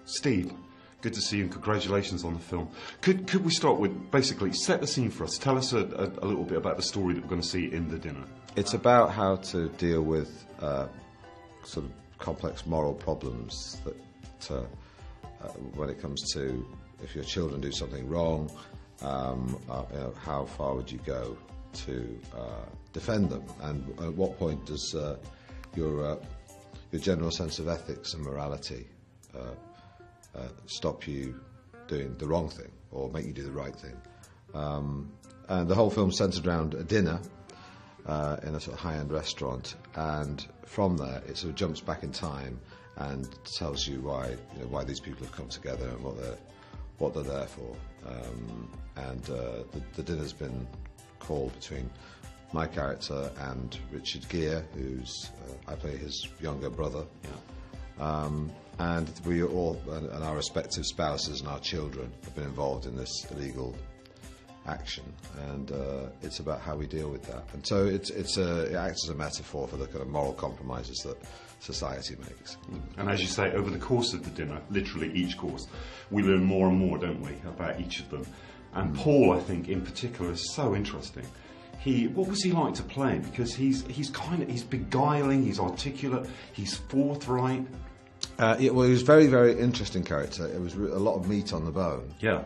Steve, good to see you and congratulations on the film. Could we start with, basically, set the scene for us. Tell us a little bit about the story that we're going to see in the dinner. It's about how to deal with sort of complex moral problems that when it comes to if your children do something wrong, how far would you go to defend them, and at what point does your general sense of ethics and morality stop you doing the wrong thing or make you do the right thing. And the whole film's centred around a dinner in a sort of high-end restaurant, and from there it sort of jumps back in time and tells you why these people have come together and what they're there for. And the dinner's been called between my character and Richard Gere, who's I play his younger brother. Yeah. And we all, and our respective spouses and our children, have been involved in this illegal action, and it's about how we deal with that. And so it acts as a metaphor for the kind of moral compromises that society makes. And as you say, over the course of the dinner, literally each course, we learn more and more, don't we, about each of them. And Paul, I think, in particular, is so interesting. What was he like to play? Because he's beguiling, he's articulate, he's forthright. Well, he was a very, very interesting character. It was a lot of meat on the bone. Yeah.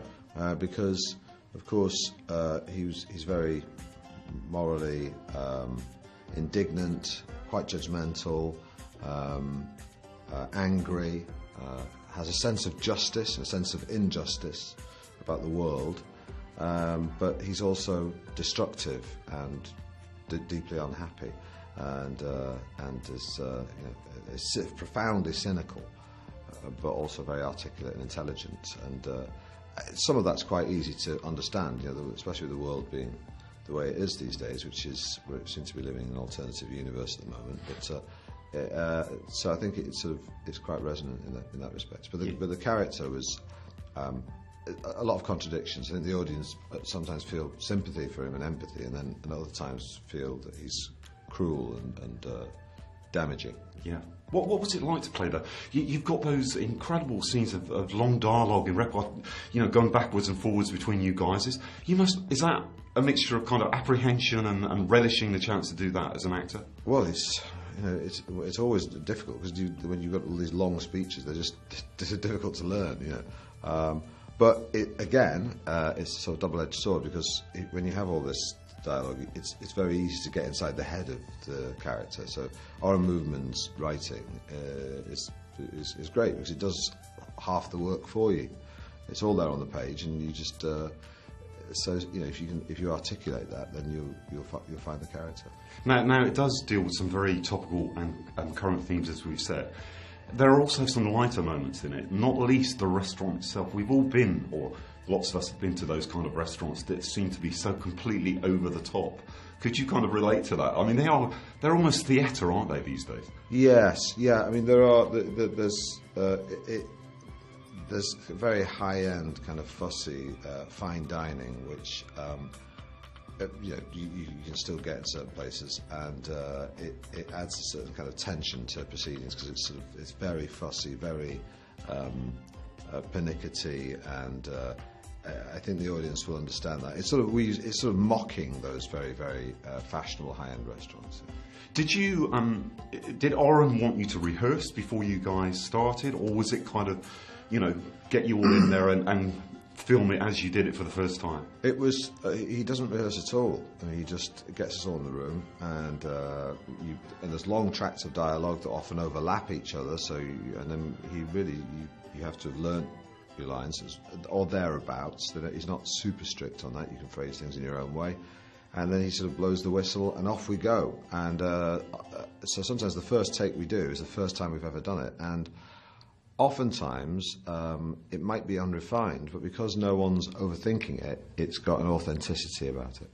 Because, of course, he's very morally indignant, quite judgmental, angry, has a sense of justice, a sense of injustice about the world, but he's also destructive and deeply unhappy, and is profoundly cynical, but also very articulate and intelligent. And some of that's quite easy to understand, especially with the world being the way it is these days, which is we seem to be living in an alternative universe at the moment. But so I think it's quite resonant in that respect. But the character was a lot of contradictions. I think the audience sometimes feel sympathy for him and empathy, and then at other times feel that he's cruel and damaging. Yeah. What was it like to play that? You've got those incredible scenes of long dialogue in record, going backwards and forwards between you guys. Is that a mixture of kind of apprehension and relishing the chance to do that as an actor? Well, it's always difficult because when you've got all these long speeches, they're difficult to learn. But it's a sort of double-edged sword, because when you have all this dialogue, it's very easy to get inside the head of the character. So Oren Movermann's writing is great, because it does half the work for you. It's all there on the page, and you just if you articulate that, then you'll find the character. Now it does deal with some very topical and current themes, as we've said. There are also some lighter moments in it, not least the restaurant itself. We've all been, or lots of us have been, to those kind of restaurants that seem to be so completely over the top. Could you kind of relate to that? I mean, they're almost theatre, aren't they, these days? Yes, yeah. I mean, there's very high-end, kind of fussy, fine dining, which you can still get in certain places, and it adds a certain kind of tension to proceedings, because it's very fussy, very pernickety, and I think the audience will understand that. It's sort of mocking those very, very fashionable high-end restaurants. Did Oren want you to rehearse before you guys started, or was it kind of, get you all in there and film it as you did it for the first time? It was. He doesn't rehearse at all. I mean, he just gets us all in the room, and there's long tracks of dialogue that often overlap each other. So, you have to have learnt your lines or thereabouts. He's not super strict on that. You can phrase things in your own way, and then he sort of blows the whistle, and off we go. And so sometimes the first take we do is the first time we've ever done it, and oftentimes it might be unrefined, but because no one's overthinking it, it's got an authenticity about it.